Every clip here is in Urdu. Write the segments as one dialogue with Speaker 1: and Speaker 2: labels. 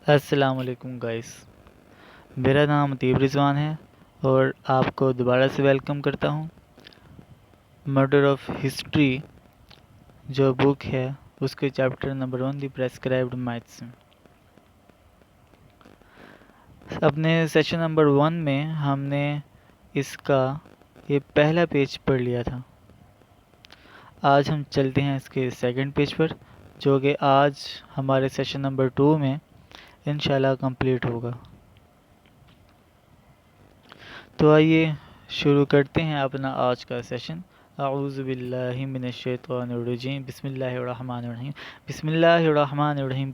Speaker 1: السلام علیکم گائس، میرا نام عطیب رضوان ہے اور آپ کو دوبارہ سے ویلکم کرتا ہوں۔ مرڈر آف ہسٹری جو بک ہے اس کے چیپٹر نمبر 1 دی پریسکرائبڈ مائتس۔ اپنے سیشن نمبر 1 میں ہم نے اس کا یہ پہلا پیج پڑھ لیا تھا۔ آج ہم چلتے ہیں اس کے سیکنڈ پیج پر، جو کہ آج ہمارے سیشن نمبر 2 میں انشاءاللہ کمپلیٹ ہوگا۔ تو آئیے شروع کرتے ہیں اپنا آج کا سیشن۔ اعوذ باللہ من الشیطان الرجیم، بسم اللہ الرحمن الرحیم۔ بسم اللہ الرحمن الرحیم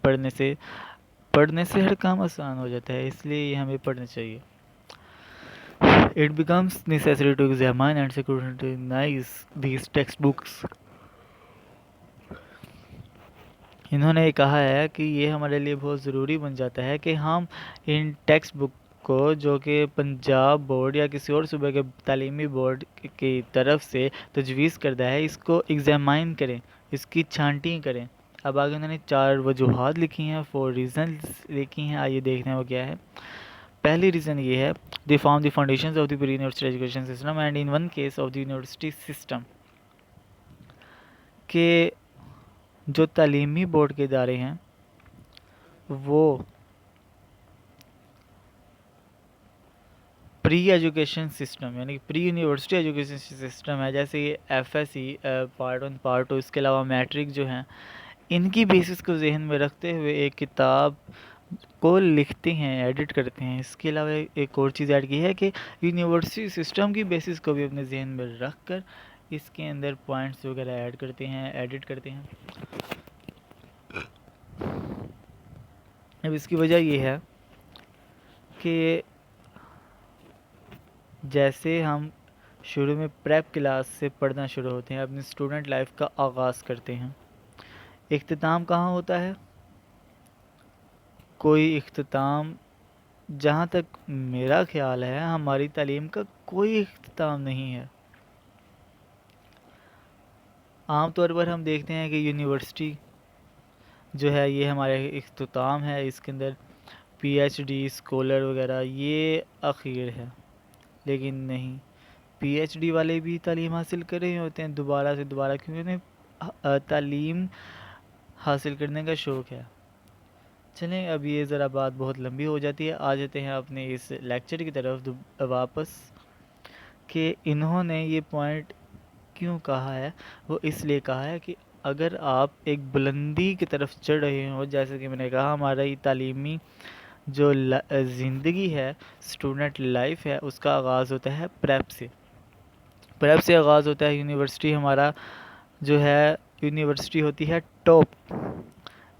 Speaker 1: پڑھنے سے ہر کام آسان ہو جاتا ہے، اس لیے یہ ہمیں پڑھنا چاہیے۔ It becomes necessary to examine and scrutinize these textbooks۔ انہوں نے کہا ہے کہ یہ ہمارے لیے بہت ضروری بن جاتا ہے کہ ہم ان ٹیکسٹ بک کو، جو کہ پنجاب بورڈ یا کسی اور صوبے کے تعلیمی بورڈ کی طرف سے تجویز کردہ ہے، اس کو ایگزامائن کریں، اس کی چھانٹی کریں۔ اب آگے انہوں نے 4 وجوہات لکھی ہیں، 4 ریزنز لکھی ہیں۔ آئیے دیکھتے ہیں وہ کیا ہے۔ پہلی ریزن یہ ہے، they form the foundations of the pre-university education system and in one case of the university system، کہ جو تعلیمی بورڈ کے ادارے ہیں وہ پری ایجوکیشن سسٹم یعنی پری یونیورسٹی ایجوکیشن سسٹم ہے، جیسے یہ F S C part 1 part 2، اس کے علاوہ میٹرک جو ہیں، ان کی بیسس کو ذہن میں رکھتے ہوئے ایک کتاب کو لکھتے ہیں، ایڈٹ کرتے ہیں۔ اس کے علاوہ ایک اور چیز ایڈ کی ہے کہ یونیورسٹی سسٹم کی بیسس کو بھی اپنے ذہن میں رکھ کر اس کے اندر پوائنٹس وغیرہ ایڈ کرتے ہیں، ایڈٹ کرتے ہیں۔ اب اس کی وجہ یہ ہے کہ جیسے ہم شروع میں پریپ کلاس سے پڑھنا شروع ہوتے ہیں، اپنی اسٹوڈنٹ لائف کا آغاز کرتے ہیں، اختتام کہاں ہوتا ہے؟ کوئی اختتام، جہاں تک میرا خیال ہے ہماری تعلیم کا کوئی اختتام نہیں ہے۔ عام طور پر ہم دیکھتے ہیں کہ یونیورسٹی جو ہے یہ ہمارا اختتام ہے، اس کے اندر پی ایچ ڈی، اسکالر وغیرہ یہ اخیر ہے، لیکن نہیں، پی ایچ ڈی والے بھی تعلیم حاصل کر رہے ہوتے ہیں دوبارہ سے دوبارہ، کیونکہ انہیں تعلیم حاصل کرنے کا شوق ہے۔ چلیں اب یہ ذرا بات بہت لمبی ہو جاتی ہے، آ جاتے ہیں اپنے اس لیکچر کی طرف واپس، کہ انہوں نے یہ پوائنٹ کیوں کہا ہے۔ وہ اس لیے کہا ہے کہ اگر آپ ایک بلندی کی طرف چڑھ رہے ہو، جیسے کہ میں نے کہا ہمارا یہ تعلیمی جو زندگی ہے، اسٹوڈنٹ لائف ہے، اس کا آغاز ہوتا ہے پریپ سے، پریپ سے آغاز ہوتا ہے۔ یونیورسٹی ہمارا جو ہے، یونیورسٹی ہوتی ہے ٹاپ،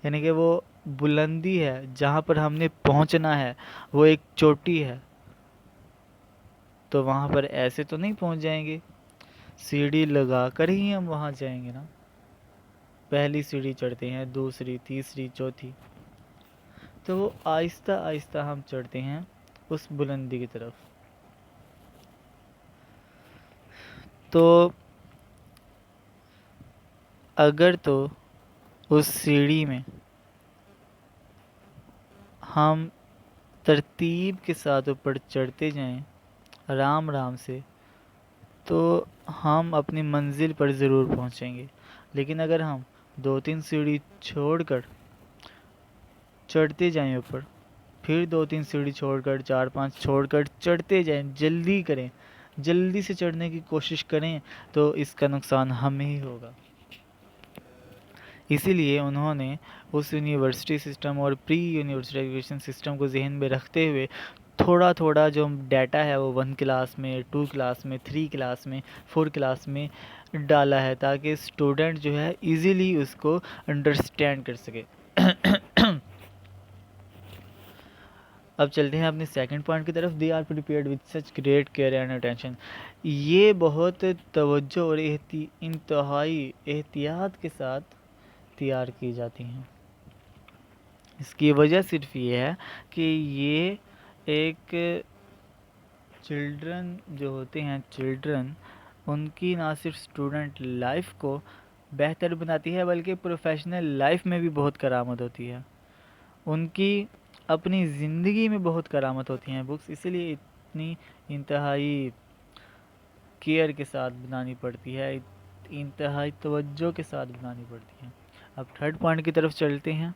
Speaker 1: یعنی کہ وہ بلندی ہے جہاں پر ہم نے پہنچنا ہے، وہ ایک چوٹی ہے۔ تو وہاں پر ایسے تو نہیں پہنچ جائیں گے، سیڑھی لگا کر ہی ہم وہاں جائیں گے نا۔ پہلی سیڑھی چڑھتے ہیں، دوسری، تیسری، چوتھی، تو وہ آہستہ آہستہ ہم چڑھتے ہیں اس بلندی کی طرف۔ تو اگر تو اس سیڑھی میں ہم ترتیب کے ساتھ اوپر چڑھتے جائیں آرام آرام سے، تو ہم اپنی منزل پر ضرور پہنچیں گے۔ لیکن اگر ہم 2-3 سیڑھی چھوڑ کر چڑھتے جائیں اوپر، پھر 2-3 سیڑھی چھوڑ کر 4-5 چھوڑ کر چڑھتے جائیں، جلدی کریں، جلدی سے چڑھنے کی کوشش کریں، تو اس کا نقصان ہمیں ہی ہوگا۔ اسی لیے انہوں نے اس یونیورسٹی سسٹم اور پری یونیورسٹی ایجوکیشن سسٹم کو ذہن میں رکھتے ہوئے تھوڑا تھوڑا جو ڈیٹا ہے وہ 1 کلاس میں، 2 کلاس میں، 3 کلاس میں، 4 کلاس میں ڈالا ہے، تاکہ اسٹوڈنٹ جو ہے ایزیلی اس کو انڈرسٹینڈ کر سکے۔ اب چلتے ہیں اپنے سیکنڈ پوائنٹ کی طرف۔ They are prepared with such great care and attention, یہ بہت توجہ اور انتہائی احتیاط کے ساتھ تیار کی جاتی ہیں۔ اس کی وجہ صرف یہ ہے کہ یہ ایک چلڈرن جو ہوتے ہیں، ان کی نہ صرف اسٹوڈنٹ لائف کو بہتر بناتی ہے، بلکہ پروفیشنل لائف میں بھی بہت کارآمد ہوتی ہے۔ ان کی اپنی زندگی میں بہت کرامت ہوتی ہیں بکس، اسی لیے اتنی انتہائی کیئر کے ساتھ بنانی پڑتی ہے، انتہائی توجہ کے ساتھ بنانی پڑتی ہے۔ اب تھرڈ پوائنٹ کی طرف چلتے ہیں۔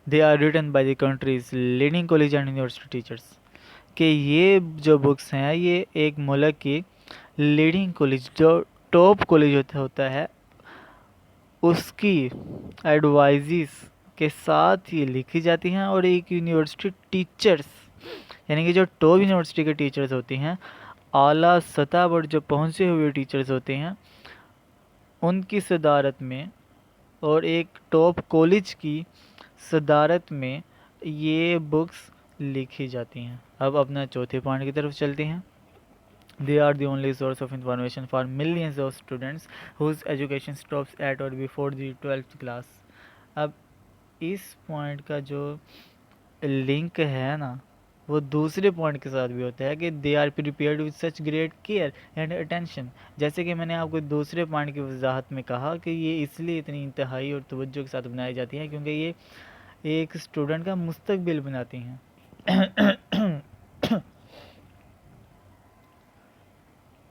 Speaker 1: They are written by the countries leading college and university teachers, کہ یہ جو بکس ہیں یہ ایک ملک کی لیڈنگ کالج، جو ٹاپ کالج ہوتا ہے، اس کی ایڈوائزز کے ساتھ یہ لکھی جاتی ہیں، اور ایک یونیورسٹی ٹیچرز یعنی کہ جو ٹاپ یونیورسٹی کے ٹیچرز ہوتے ہیں، اعلیٰ سطح پر جو پہنچے ہوئے ٹیچرز ہوتے ہیں، ان کی صدارت میں اور ایک ٹاپ کالج کی صدارت میں یہ بکس لکھی جاتی ہیں۔ اب اپنا چوتھے پوائنٹ کی طرف چلتے ہیں۔ They are the only source of information for millions of students whose education stops at or before the 12th class۔ اب اس پوائنٹ کا جو لنک ہے نا وہ دوسرے پوائنٹ کے ساتھ بھی ہوتا ہے کہ they are prepared with such great care and attention، جیسے کہ میں نے آپ کو دوسرے پوائنٹ کی وضاحت میں کہا کہ یہ اس لیے اتنی انتہائی اور توجہ کے ساتھ بنائی جاتی ہیں کیونکہ یہ ایک اسٹوڈنٹ کا مستقبل بناتی ہیں۔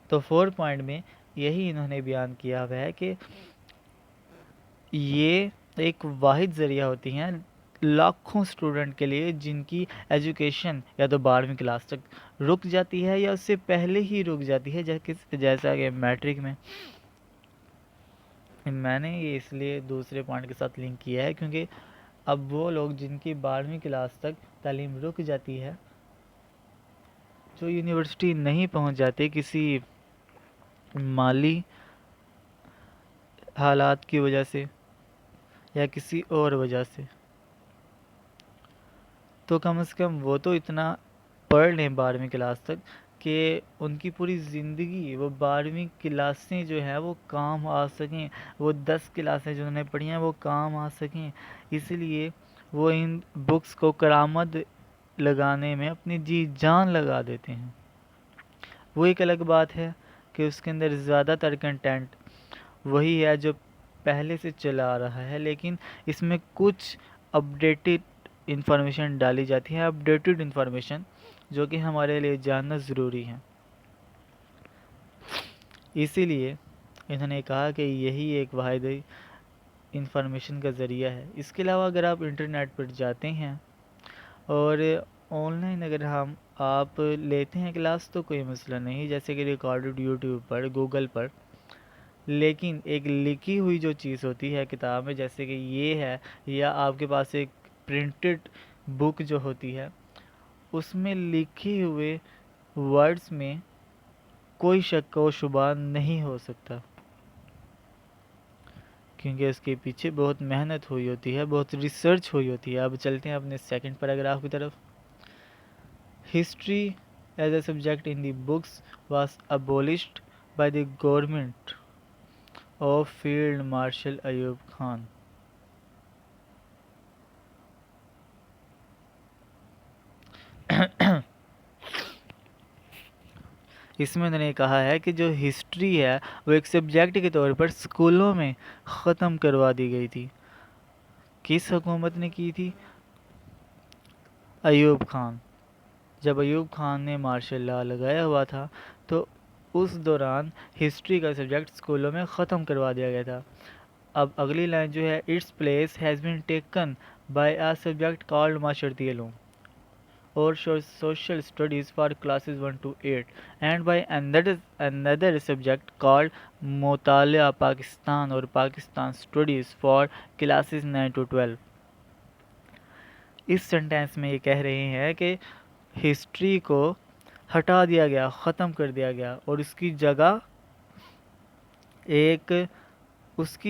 Speaker 1: تو 4 پوائنٹ میں یہی انہوں نے بیان کیا ہوا ہے کہ یہ ایک واحد ذریعہ ہوتی ہیں لاکھوں اسٹوڈنٹ کے لیے جن کی ایجوکیشن یا تو 12ویں کلاس تک رک جاتی ہے یا اس سے پہلے ہی رک جاتی ہے، جیسا کہ میٹرک میں نے یہ اس لیے دوسرے پوائنٹ کے ساتھ لنک کیا ہے کیونکہ اب وہ لوگ جن کی 12ویں کلاس تک تعلیم رک جاتی ہے، جو یونیورسٹی نہیں پہنچ جاتے کسی مالی حالات کی وجہ سے یا کسی اور وجہ سے، تو کم از کم وہ تو اتنا پڑھ لیں 12ویں کلاس تک کہ ان کی پوری زندگی وہ 12ویں کلاسیں جو ہیں وہ کام آ سکیں، وہ 10 کلاسیں جو انہوں نے پڑھی ہیں وہ کام آ سکیں، اس لیے وہ ان بکس کو کرامت لگانے میں اپنی جی جان لگا دیتے ہیں۔ وہ ایک الگ بات ہے کہ اس کے اندر زیادہ تر کنٹینٹ وہی ہے جو پہلے سے چلا آ رہا ہے، لیکن اس میں کچھ اپڈیٹڈ انفارمیشن ڈالی جاتی ہے، اپڈیٹڈ انفارمیشن جو کہ ہمارے لیے جاننا ضروری ہے۔ اسی لیے انہوں نے کہا کہ یہی ایک واحد انفارمیشن کا ذریعہ ہے۔ اس کے علاوہ اگر آپ انٹرنیٹ پر جاتے ہیں اور آن لائن اگر آپ لیتے ہیں کلاس تو کوئی مسئلہ نہیں، جیسے کہ ریکارڈڈ یوٹیوب پر، گوگل پر، لیکن ایک لکھی ہوئی جو چیز ہوتی ہے کتاب میں، جیسے کہ یہ ہے، یا آپ کے پاس ایک پرنٹڈ بک جو ہوتی ہے، اس میں لکھی ہوئے ورڈز میں کوئی شک و شبہ نہیں ہو سکتا کیونکہ اس کے پیچھے بہت محنت ہوئی ہوتی ہے، بہت ریسرچ ہوئی ہوتی ہے۔ اب چلتے ہیں اپنے سیکنڈ پیراگراف کی طرف۔ History as a subject in the books was abolished by the government of field marshal Ayub Khan. اس میں انہوں نے کہا ہے کہ جو ہسٹری ہے وہ ایک سبجیکٹ کے طور پر اسکولوں میں ختم کروا دی گئی تھی۔ کس حکومت نے کی تھی؟ ایوب خان۔ جب ایوب خان نے مارشل لا لگایا ہوا تھا تو اس دوران ہسٹری کا سبجیکٹ اسکولوں میں ختم کروا دیا گیا تھا۔ اب اگلی لائن جو ہے، its place has been taken by a subject called معاشرتی علوم اور social studies for classes 1 to 8 and by another subject called مطالعہ پاکستان اور Pakistan studies for classes 9 to 12۔ اس سنٹینس میں یہ کہہ رہے ہیں کہ ہسٹری کو ہٹا دیا گیا، ختم کر دیا گیا، اور اس کی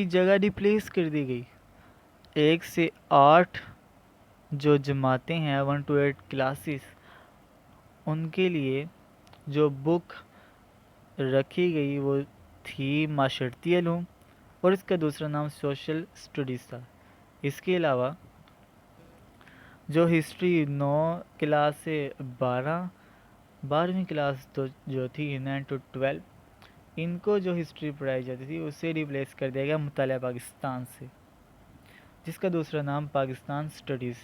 Speaker 1: جگہ ریپلیس کر دی گئی 1 سے 8 جو جماعتیں ہیں، 1 to 8 کلاسز، ان کے لیے جو بک رکھی گئی وہ تھی معاشرتی علوم اور اس کا دوسرا نام سوشل سٹڈیز تھا۔ اس کے علاوہ جو ہسٹری 9 کلاس سے 12ویں کلاس تو جو تھی 9 to 12، ان کو جو ہسٹری پڑھائی جاتی تھی اسے ریپلیس کر دیا گیا مطالعہ پاکستان سے، جس کا دوسرا نام پاکستان اسٹڈیز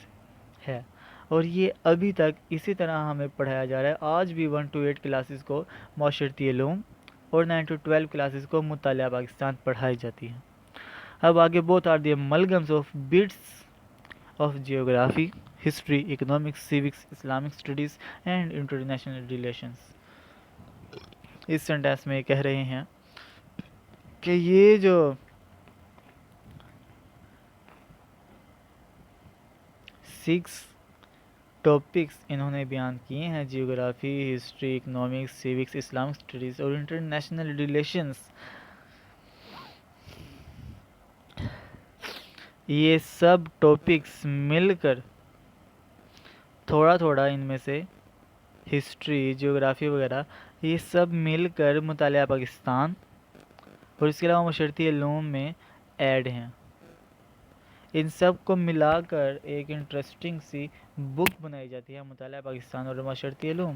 Speaker 1: ہے، اور یہ ابھی تک اسی طرح ہمیں پڑھایا جا رہا ہے۔ آج بھی 1 to 8 کلاسز کو معاشرتی علوم اور 9 to 12 کلاسز کو مطالعہ پاکستان پڑھائی جاتی ہیں۔ اب آگے both are the amalgams of bits of geography, history, economics, civics, Islamic studies and international relations۔ اس سینٹینس میں یہ کہہ رہے ہیں کہ یہ جو 6 ٹاپکس انہوں نے بیان کیے ہیں، geography, history, economics, سیوکس، Islamic studies اور انٹرنیشنل ریلیشنز، یہ سب ٹاپکس مل کر تھوڑا تھوڑا ان میں سے ہسٹری، جیوگرافی وغیرہ یہ سب مل کر مطالعہ پاکستان اور اس کے علاوہ معاشرتی علوم میں ایڈ ہیں۔ ان سب کو ملا کر ایک انٹرسٹنگ سی بک بنائی جاتی ہے، مطالعہ پاکستان اور معاشرتی علوم،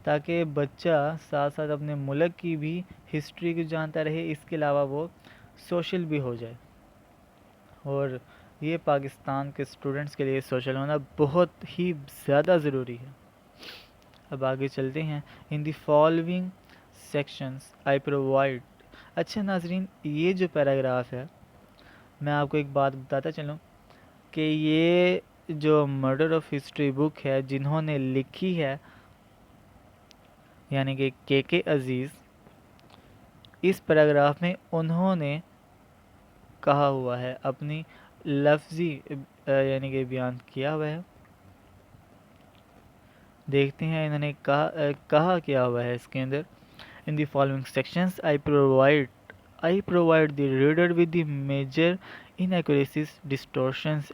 Speaker 1: تاکہ بچہ ساتھ ساتھ اپنے ملک کی بھی ہسٹری کو جانتا رہے، اس کے علاوہ وہ سوشل بھی ہو جائے، اور یہ پاکستان کے اسٹوڈنٹس کے لیے سوشل ہونا بہت ہی زیادہ ضروری ہے۔ اب آگے چلتے ہیں۔ In the following sections I provide, اچھا ناظرین، یہ جو پیراگراف ہے میں آپ کو ایک بات بتاتا چلوں کہ یہ جو مرڈر آف ہسٹری بک ہے جنہوں نے لکھی ہے یعنی کہ کے عزیز، اس پیراگراف میں انہوں نے کہا ہوا ہے، اپنی لفظی یعنی کہ بیان کیا ہوا ہے۔ دیکھتے ہیں انہوں نے کہا کیا ہوا ہے اس کے اندر۔ In the following sections I provide the reader with the major inaccuracies, distortions,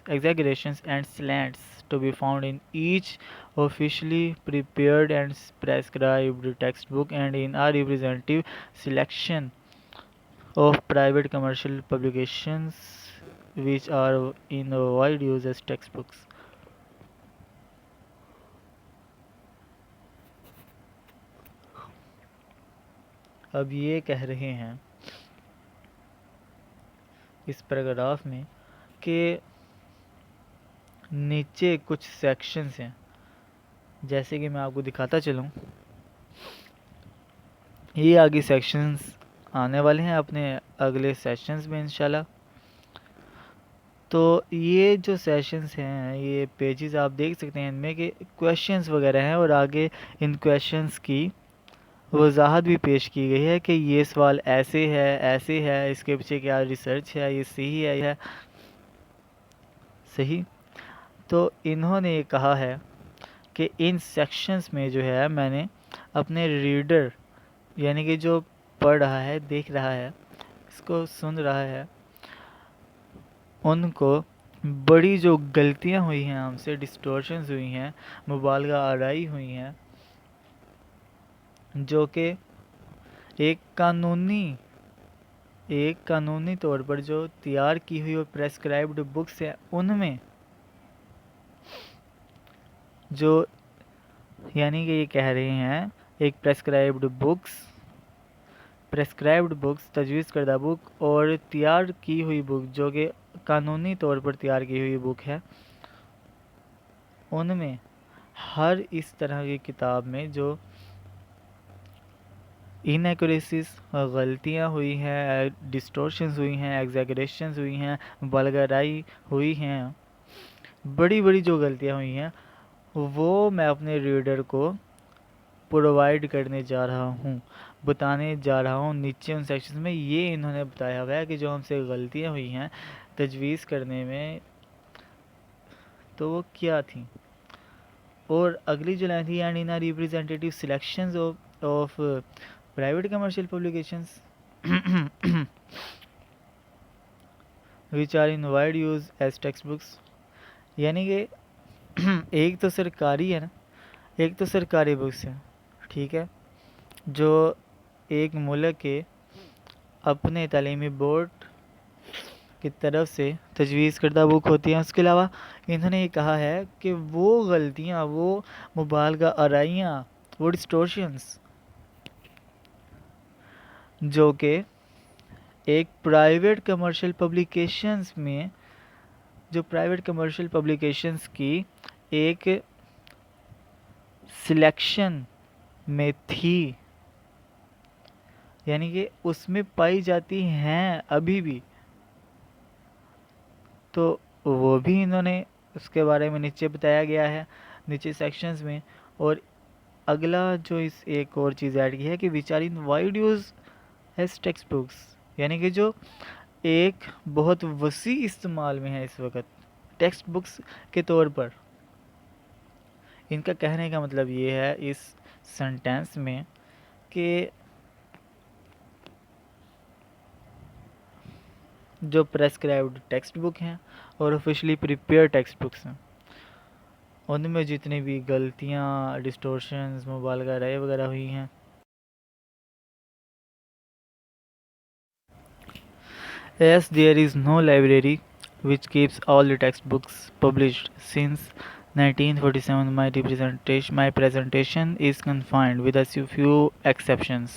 Speaker 1: exaggerations and slants to be found in each officially prepared and prescribed textbook and in a representative selection of private commercial publications which are in wide use as textbooks۔ اب یہ کہہ رہے ہیں اس پیراگراف میں کہ نیچے کچھ سیکشنز ہیں، جیسے کہ میں آپ کو دکھاتا چلوں، یہ آگے سیکشنز آنے والے ہیں اپنے اگلے سیشنز میں انشاءاللہ۔ تو یہ جو سیشنز ہیں، یہ پیجز آپ دیکھ سکتے ہیں ان میں کہ کویشچنز وغیرہ ہیں، اور آگے ان کویشچنز کی وضاحت بھی پیش کی گئی ہے کہ یہ سوال ایسے ہے، اس کے پیچھے کیا ریسرچ ہے، یہ صحیح ہے یا صحیح۔ تو انہوں نے یہ کہا ہے کہ ان سیکشنز میں جو ہے میں نے اپنے ریڈر یعنی کہ جو پڑھ رہا ہے، دیکھ رہا ہے، اس کو سن رہا ہے، ان کو بڑی جو غلطیاں ہوئی ہیں ہم سے، ڈسٹورشنز ہوئی ہیں، مبالغہ آرائی ہوئی ہیں، جو کہ ایک قانونی طور پر جو تیار کی ہوئی اور پریسکرائبڈ بکس ہیں، ان میں جو یعنی کہ یہ کہہ رہے ہیں ایک پریسکرائبڈ بکس تجویز کردہ بک اور تیار کی ہوئی بک جو کہ قانونی طور پر تیار کی ہوئی بک ہے، ان میں ہر اس طرح کی کتاب میں جو انیکوریسیز، غلطیاں ہوئی ہیں، ڈسٹورشنز ہوئی ہیں، ایگزیگریشنز ہوئی ہیں، مبالغہ آرائی ہوئی ہیں، بڑی بڑی جو غلطیاں ہوئی ہیں وہ میں اپنے ریڈر کو پرووائڈ کرنے جا رہا ہوں، بتانے جا رہا ہوں نیچے ان سیکشنز میں۔ یہ انہوں نے بتایا ہوا ہے کہ جو ہم سے غلطیاں ہوئی ہیں تجویز کرنے میں تو وہ کیا تھیں۔ اور اگلی جو لائن تھی، and in representative selections of private commercial publications which are in wide use as textbooks، یعنی کہ ایک تو سرکاری ہے نا، ایک تو سرکاری بکس ہیں، ٹھیک ہے، جو ایک ملک کے اپنے تعلیمی بورڈ کی طرف سے تجویز کردہ بک ہوتی ہیں۔ اس کے علاوہ انہوں نے یہ کہا ہے کہ وہ غلطیاں، وہ مبالغہ آرائیاں، وہ ڈسٹورشنز جو کہ ایک پرائیویٹ کمرشل پبلیکیشنز میں جو پرائیویٹ کمرشل پبلیکیشنز کی ایک سلیکشن میں تھی، یعنی کہ اس میں پائی جاتی ہیں ابھی بھی. تو وہ بھی انہوں نے اس کے بارے میں نیچے بتایا گیا ہے نیچے سیکشنز میں. اور اگلا جو اس ایک اور چیز ایڈ کی ہے کہ which are in wide use as textbooks, یعنی کہ جو ایک بہت وسیع استعمال میں ہے اس وقت ٹیکسٹ بکس کے طور پر. ان کا کہنے کا مطلب یہ ہے اس سنٹینس میں کہ جو پریسکرائبڈ ٹیکسٹ بک ہیں اور آفیشلی پریپیئر ٹیکسٹ بکس ہیں، ان میں جتنی بھی غلطیاں، ڈسٹورشنز، مبالغہ رائے وغیرہ ہوئی ہیں، as there is no library which keeps all the textbooks published since 1947, my presentation is confined, with a few exceptions,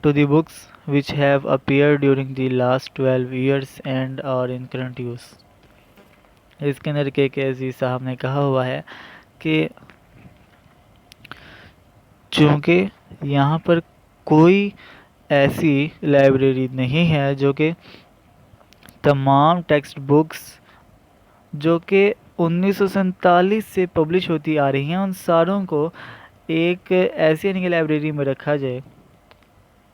Speaker 1: to the books which have appeared during the last 12 years and are in current use. اس کے اندر کے عزیز صاحب نے کہا ہوا ہے کہ چونکہ یہاں پر کوئی ایسی لائبریری نہیں ہے جو کہ تمام ٹیکسٹ بکس جو کہ 1947 سے پبلش ہوتی آ رہی ہیں ان ساروں کو ایک ایسی یعنی کہ لائبریری میں رکھا جائے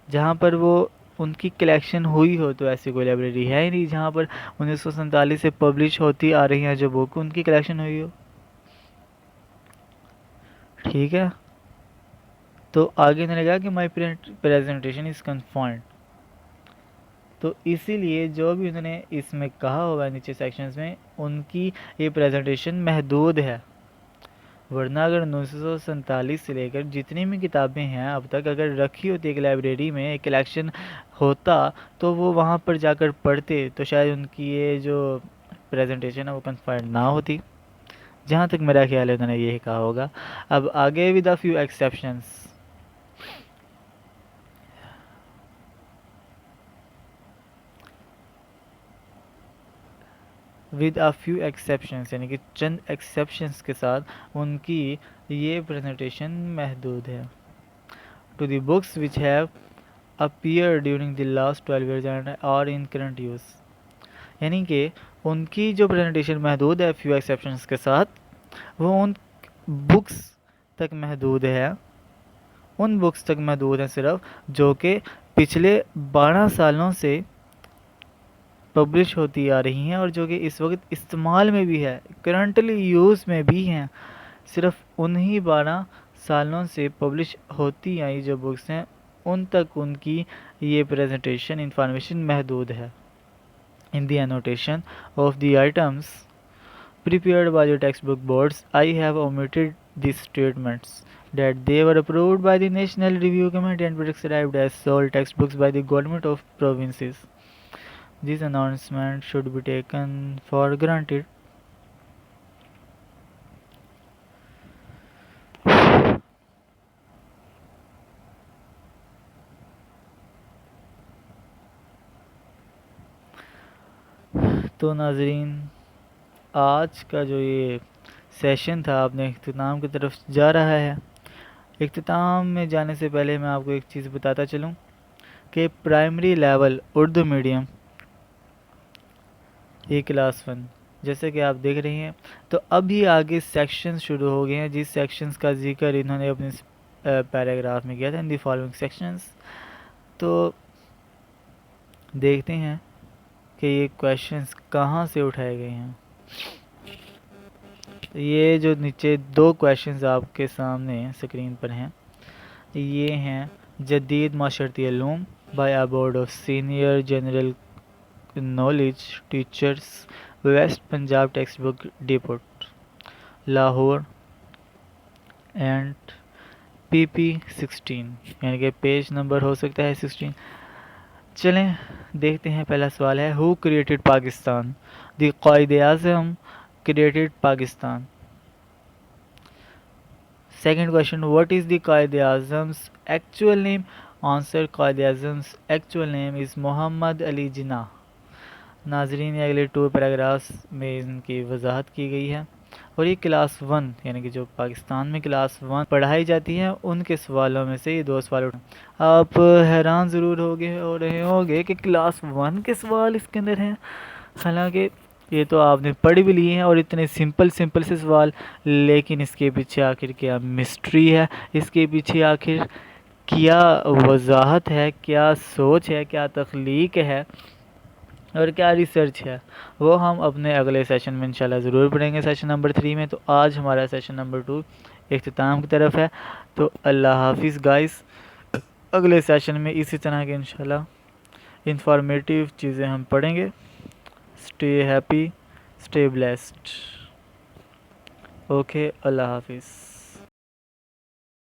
Speaker 1: جہاں پر وہ ان کی کلیکشن ہوئی ہو. تو ایسی کوئی لائبریری ہے ہی نہیں جہاں پر 1947 سے پبلش ہوتی آ رہی ہیں جو بک ان کی کلیکشن ہوئی ہو. ٹھیک ہے، تو آگے انہوں نے کہا کہ مائی پریزنٹیشن از کنفائنڈ. تو اسی لیے جو بھی انہوں نے اس میں کہا ہوگا نیچے سیکشنز میں ان کی یہ پریزنٹیشن محدود ہے. ورنہ اگر 1947 سے لے کر جتنی بھی کتابیں ہیں اب تک اگر رکھی ہوتی ایک لائبریری میں ایک کلیکشن ہوتا تو وہ وہاں پر جا کر پڑھتے تو شاید ان کی یہ جو پریزنٹیشن ہے وہ کنفائنڈ نہ ہوتی. جہاں تک میرا خیال ہے انہوں نے یہی کہا ہوگا. اب آگے with a few exceptions, with a few exceptions یعنی کہ چند ایکسیپشنز کے ساتھ ان کی یہ پریزنٹیشن محدود ہے. To the books which have appeared during the last 12 years and are in current use، یعنی کہ ان کی جو پریزنٹیشن محدود ہے فیو ایکسیپشنز کے ساتھ وہ ان بکس تک محدود ہے، ان بکس تک محدود ہیں صرف جو کہ پچھلے 12 سالوں سے پبلش ہوتی آ رہی ہیں اور جو کہ اس وقت استعمال میں بھی ہے، کرنٹلی یوز میں بھی ہیں. صرف انہی 12 سالوں سے پبلش ہوتی آئی جو بکس ہیں ان تک ان کی یہ پریزنٹیشن انفارمیشن محدود ہے. In the annotation of the items prepared by the textbook boards, I have omitted the statements that they were approved by the National Review Committee and prescribed as sole textbooks by the government of provinces. This announcement should be taken for granted. تو ناظرین آج کا جو یہ سیشن تھا اپنے اختتام کی طرف جا رہا ہے. اختتام میں جانے سے پہلے میں آپ کو ایک چیز بتاتا چلوں کہ پرائمری لیول اردو میڈیم یہ کلاس 1 جیسے کہ آپ دیکھ رہی ہیں تو ابھی آگے سیکشنز شروع ہو گئے ہیں جس سیکشنز کا ذکر انہوں نے اپنے پیراگراف میں کیا تھا ان دی فالوئنگ سیکشنز. تو دیکھتے ہیں کہ یہ کویشچنز کہاں سے اٹھائے گئے ہیں. یہ جو نیچے 2 کویشچنز آپ کے سامنے سکرین پر ہیں یہ ہیں جدید معاشرتی علوم by a board of senior general knowledge teachers West Punjab text book depot Lahore and PP 16 یعنی کہ پیج نمبر ہو سکتا ہے 16. چلیں دیکھتے ہیں. پہلا سوال ہے who created Pakistan? The Quaid Azam created Pakistan. Second question what is the Quaid Azam's actual name? Answer: Quaid Azam actual نیم از محمد علی جناح۔ ناظرین یہ اگلے 2 پیراگرافس میں ان کی وضاحت کی گئی ہے، اور یہ کلاس 1 یعنی کہ جو پاکستان میں کلاس 1 پڑھائی جاتی ہیں ان کے سوالوں میں سے یہ 2 سوال اٹھے۔ آپ حیران ضرور ہو رہے ہوں گے کہ کلاس 1 کے سوال اس کے اندر ہیں، حالانکہ یہ تو آپ نے پڑھ بھی لیے ہیں اور اتنے سمپل سے سوال، لیکن اس کے پیچھے آخر کیا مسٹری ہے، اس کے پیچھے آخر کیا وضاحت ہے، کیا سوچ ہے، کیا تخلیق ہے اور کیا ریسرچ ہے، وہ ہم اپنے اگلے سیشن میں انشاءاللہ ضرور پڑھیں گے، سیشن نمبر 3 میں۔ تو آج ہمارا سیشن نمبر 2 اختتام کی طرف ہے، تو اللہ حافظ گائز۔ اگلے سیشن میں اسی طرح کے انشاءاللہ انفارمیٹیو چیزیں ہم پڑھیں گے۔ Stay happy, stay blessed. Okay, اللہ حافظ۔